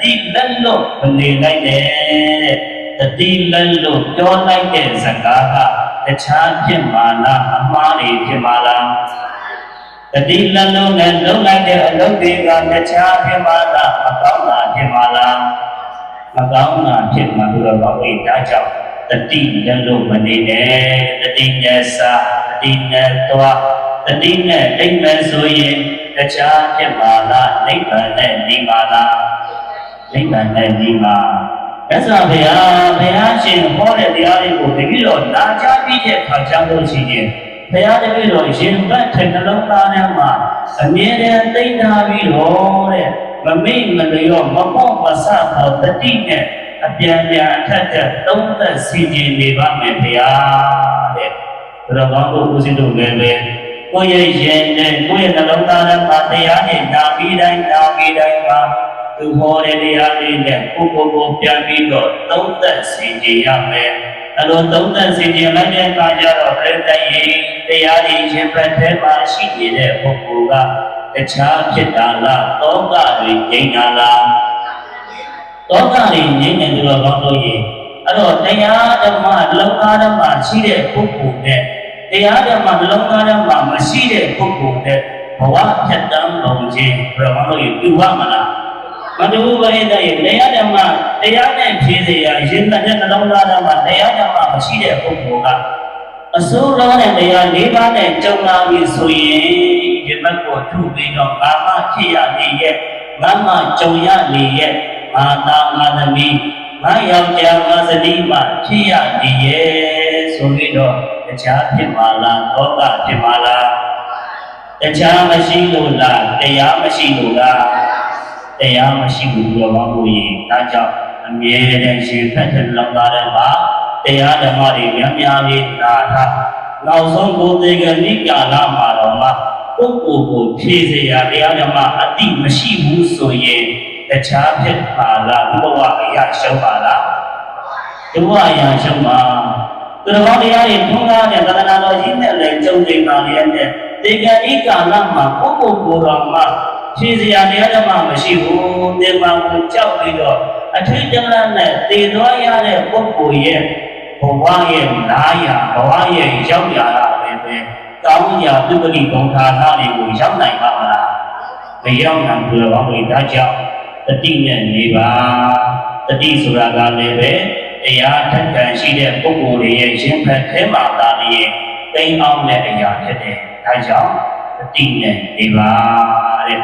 တိလက်လို့မနေလိုက်တဲ့တတိလက်လို့ပြောလိုက်တဲ့စကားကတခြားဖြစ်မှာလားအမှားတွေဖြစ်မှာလားတတိလက်လို့နဲ့လုံးလိုက်တဲ့အလုပ်တွေကတခြားဖြစ်မှာလားမကောင်းတာဖြစ်မှာလားမကောင်းတာဖြစ်မှာလို့တော့ဘာလို့ဒါကြောင့်တတိလက်လို့မနေနဲ့တတိနဲ့စာတတိနဲ့သွားတတိနဲ့အိမ်မဲ့ဆိုရင်တခြားဖြစ်မှာလားနိဗ္ဗာန်နဲ့ဒီမှာလားနိဗ္ဗာန်နဲ့ဒီမှာမြတ်စွာဘုရားရှင်ဟောတဲ့တရားတွေကိုတတိတော်နာကြားပြီးတဲ့အခါကျလို့ရှိရင်ဘုရားတပည့်တော်ရှင်ဘတ်ထက်နှလုံးသားထဲမှာအမြဲတမ်းသိထားပြီးတော့တဲ့မမိတ်မလျော့မပေါ့မဆတော့တတိနဲ့အပြန်ပြန်အထက်ထက်သုံးသက်စီခြင်းနေပါမယ်ဘုရားတဲ့ဘုရားကောင်းတို့ဦးဇင်းတို့လည်းပဲကိုယ့်ရဲ့ရင်နဲ့ကိုယ့်ရဲ့နှလုံးသားထဲမှာတရားနဲ့နာပြီးတိုင်းမှာသူဟောတဲ့တရားလေးနဲ့ကိုပြန်ပြီးတော့သုံးသက်စီခြင်းရမယ်အလိုသုံးသက်စီခြင်းလိုက်တဲ့အခါကျတော့ပြည့်တဲ့တရားတွေရှင်ဘက်ထဲမှာရှိနေတဲ့ပုဂ္ဂိုလ်ကတခြားဖြစ်တာလားတောကတွေငြိမ်းတာလားတောကတွေငြိမ်းတယ်လို့ကောင်းလို့ရင်အဲ့တော့တရားဓမ္မလုံသားဓမ္မရှိတဲ့ပုဂ္ဂိုလ်နဲ့တရားဓမ္မလုံသားဓမ္မမရှိတဲ့ပုဂ္ဂိုလ်နဲ့ဘဝဖြတ်တန်းပုံချင်းဘယ်လိုလဲပြုရမလားမတူဘူးပဲတဲ့တရားဓမ္မတရားနဲ့ဖြည့်စရာရင်သက်တဲ့နှလုံးသားဓမ္မတရားဓမ္မမရှိတဲ့ပုဂ္ဂိုလ်ကအစိုးရတဲ့တရား၄ပါးနဲ့ကြုံလာပြီဆိုရင်ဒီဘက်ကိုထုပြီးတော့ကာမဖြစ်ရနေရဲ့ငါမှကြုံရနေရဲ့ငါသားငါသမီးငါယောက်ျားငါဇနီးမှဖြစ်ရနေရဲ့ဆိုပြီးတော့တခြားဖြစ်ပါလားသောကဖြစ်ပါလားတခြားမရှိလို့လားတရားမရှိလို့လားတရားမရှိဘူးလို့ပြောလို့ရင်ဒါကြောင့်အမြဲတမ်းရှင်ဖက်တဲ့လောက်သားတဲ့မှာတရားဓမ္မတွေများလေးနာထားနောက်ဆုံးဘုသေကနိကာလမှာတော့မှပုဂ္ဂိုလ်ကိုဖြည့်စေရတရားဓမ္မအတိမရှိဘူးဆိုရင်တခြားဖြစ်ပါလားဘုရားအရာရှုံးပါလားဘုရားအရာရှုံးပါသူတော်တရားတွေထုံးကားတဲ့သဒ္ဒနာတော်ကြီးနဲ့လည်းကြုံနေပါလေတဲ့သေကနိကာလမှာပုဂ္ဂိုလ်ကိုယ်တော်မှာဖြည့်စရာတရားဓမ္မမရှိဘူးသေမာကိုကြောက်ပြီးတော့အထိတ်တလန့်နဲ့သေသွားရတဲ့ပုဂ္ဂိုလ်ရဲ့ဘဝရဲ့နာယာဘဝရဲ့ရောက်ရတာပဲကောင်းရာပြုပတိဘုံဌာနတွေကိုရောက်နိုင်ပါမလားမရောက်နိုင်ဘူးတော့ဘာလို့ဒါကြောင့်တတိနဲ့နေပါတတိဆိုတာကလည်းပဲတရားထက်ကန်ရှိတဲ့ပုဂ္ဂိုလ်တွေရဲ့ရှင်ဖက်ထဲမှာသာလျှင်သိအောင်တဲ့အရာဖြစ်တယ်ဒါကြောင့်တတိနဲ့နေပါတဲ့